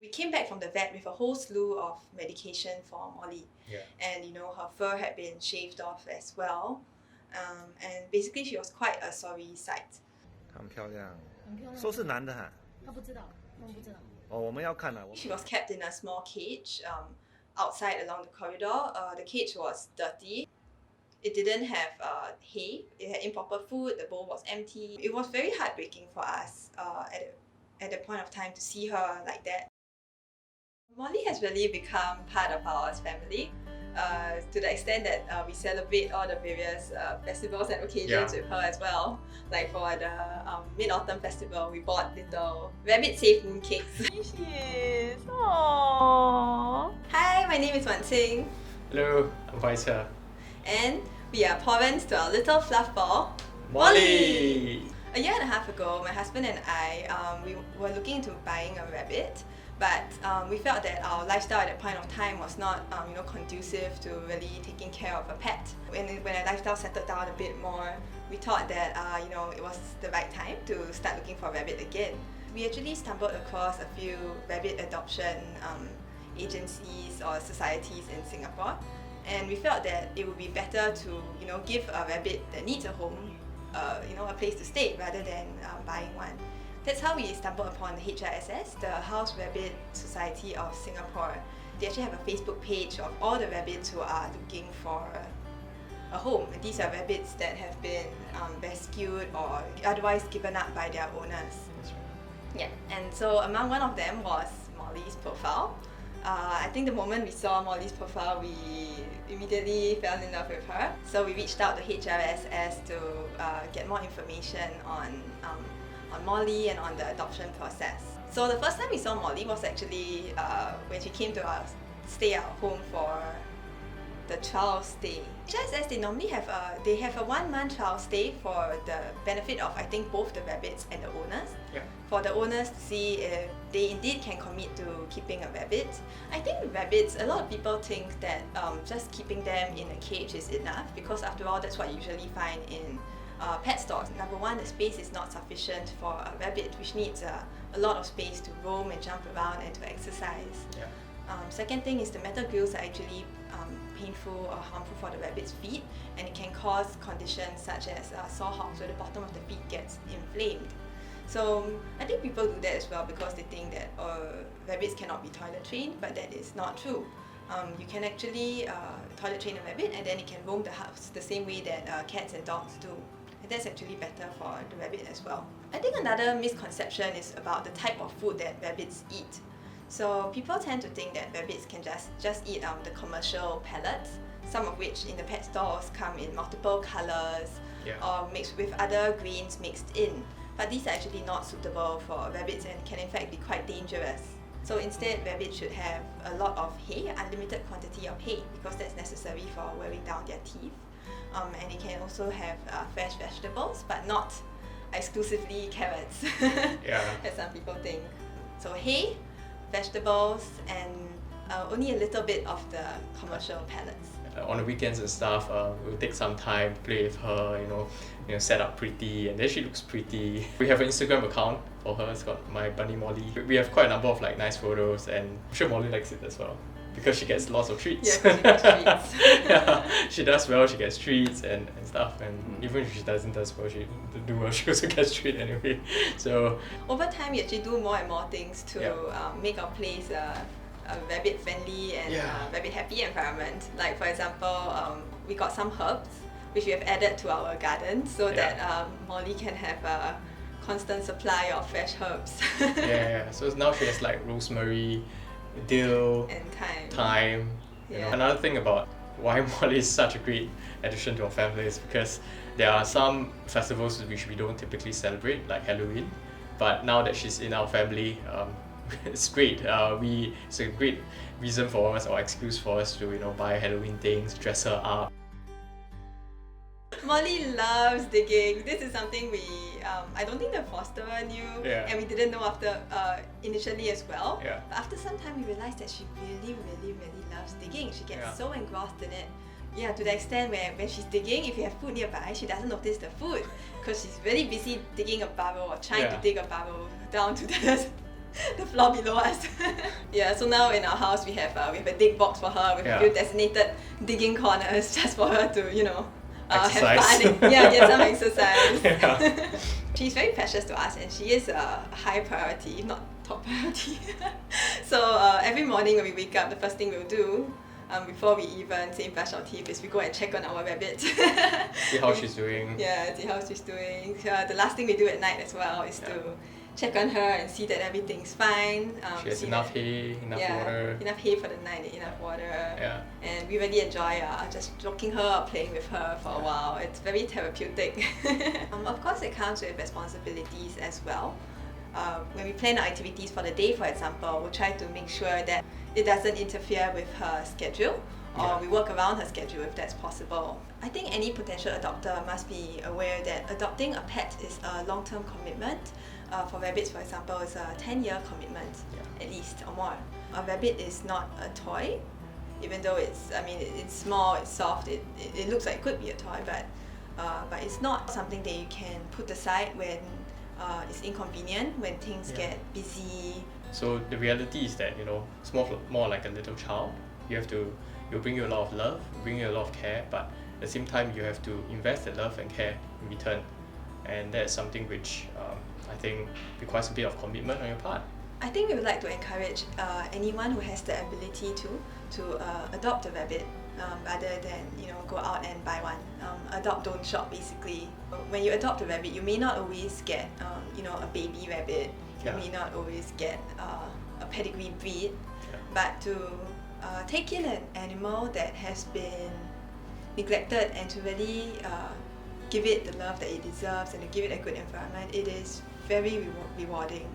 We came back from the vet with a whole slew of medication for Molly. Yeah. And her fur had been shaved off as well. And basically she was quite a sorry sight. 很漂亮，很漂亮。说是男的哈。他不知道，他们不知道。哦，我们要看啊。She was kept in a small cage outside along the corridor. The cage was dirty. It didn't have hay. It had improper food. The bowl was empty. It was very heartbreaking for us at the point of time to see her like that. Molly has really become part of our family to the extent that we celebrate all the various festivals and occasions with her as well. Like for the Mid-Autumn Festival, we bought little rabbit-safe mooncakes. Here she is. Aww. Hi, my name is Qing. Hello, I'm Huai. And we are pawrents to our little fluff ball, Molly! A year and a half ago, my husband and I, we were looking into buying a rabbit, but we felt that our lifestyle at that point of time was not conducive to really taking care of a pet. When our lifestyle settled down a bit more, we thought that it was the right time to start looking for a rabbit again. We actually stumbled across a few rabbit adoption agencies or societies in Singapore, and we felt that it would be better to give a rabbit that needs a home a place to stay rather than buying one. That's how we stumbled upon the HRSS, the House Rabbit Society of Singapore. They actually have a Facebook page of all the rabbits who are looking for a home. These are rabbits that have been rescued or otherwise given up by their owners. That's right. Yeah, and so among one of them was Molly's profile. I think the moment we saw Molly's profile, we immediately fell in love with her. So we reached out to HRSS to get more information on Molly and on the adoption process. So the first time we saw Molly was actually when she came to our stay at home for the trial stay. HRSS, they normally have a 1-month trial stay for the benefit of, I think, both the rabbits and the owners. Yeah. For the owners to see if they indeed can commit to keeping a rabbit. I think rabbits, a lot of people think that just keeping them in a cage is enough, because after all, that's what you usually find in pet stores. Number one, the space is not sufficient for a rabbit, which needs a lot of space to roam and jump around and to exercise. Yeah. Second thing is the metal grills are actually painful or harmful for the rabbit's feet, and it can cause conditions such as sore hops, where the bottom of the feet gets inflamed. So I think people do that as well because they think that rabbits cannot be toilet trained, but that is not true. You can actually toilet train a rabbit and then it can roam the house the same way that cats and dogs do. And that's actually better for the rabbit as well. I think another misconception is about the type of food that rabbits eat. So people tend to think that rabbits can just eat the commercial pellets, some of which in the pet stores come in multiple colours or mixed with other grains mixed in. But these are actually not suitable for rabbits and can in fact be quite dangerous. So instead, rabbits should have a lot of hay, unlimited quantity of hay, because that's necessary for wearing down their teeth. And it can also have fresh vegetables, but not exclusively carrots, as some people think. So hay, vegetables, and only a little bit of the commercial pellets. On the weekends and stuff, we'll take some time, play with her, set up pretty, and then she looks pretty. We have an Instagram account for her, it's got My Bunny Molly. We have quite a number of nice photos, and I'm sure Molly likes it as well, because she gets lots of treats. Yeah, she gets treats. Yeah, she does well, she gets treats and stuff, and even if she doesn't do well, she also gets treats anyway. So over time, we actually do more and more things to make our place a rabbit-friendly and rabbit-happy environment. Like for example, we got some herbs which we have added to our garden so that Molly can have a constant supply of fresh herbs. So now she has like rosemary, dill, and thyme. Another thing about why Molly is such a great addition to our family is because there are some festivals which we don't typically celebrate, like Halloween. But now that she's in our family, it's great. It's a great reason for us or excuse for us to buy Halloween things, dress her up. Molly loves digging. This is something I don't think the fosterer knew, and we didn't know after initially as well. Yeah. But after some time, we realized that she really, really, really loves digging. She gets so engrossed in it. Yeah, to the extent where when she's digging, if you have food nearby, she doesn't notice the food because she's really busy digging a burrow or trying to dig a burrow down to the the floor below us. Yeah, so now in our house we have a dig box for her with a Yeah. few designated digging corners just for her to, have Exercise. fun. Yeah, get some exercise. Yeah. She's very precious to us, and she is a high priority, if not top priority. So every morning when we wake up, the first thing we'll do, before we even say brush our teeth, is we go and check on our rabbit. See how she's doing. Yeah, see how she's doing. The last thing we do at night as well is to check on her and see that everything's fine. She has see enough that- hay, enough yeah, water. enough hay for the night, enough water. Yeah. And we really enjoy just stroking her or playing with her for a while. It's very therapeutic. Of course, it comes with responsibilities as well. When we plan our activities for the day, for example, we'll try to make sure that it doesn't interfere with her schedule, or Yeah. we work around her schedule if that's possible. I think any potential adopter must be aware that adopting a pet is a long-term commitment. For rabbits, for example, it's a 10-year commitment, at least, or more. A rabbit is not a toy, even though it's small, it's soft, it looks like it could be a toy, but it's not something that you can put aside when it's inconvenient, when things get busy. So the reality is that, it's more like a little child. It'll bring you a lot of love, bring you a lot of care, but at the same time you have to invest the love and care in return. And that's something which I think requires a bit of commitment on your part. I think we would like to encourage anyone who has the ability to adopt a rabbit, rather than go out and buy one. Adopt, don't shop, basically. When you adopt a rabbit, you may not always get a baby rabbit. You may not always get a pedigree breed, but to take in an animal that has been neglected and to really give it the love that it deserves and to give it a good environment, it is very rewarding.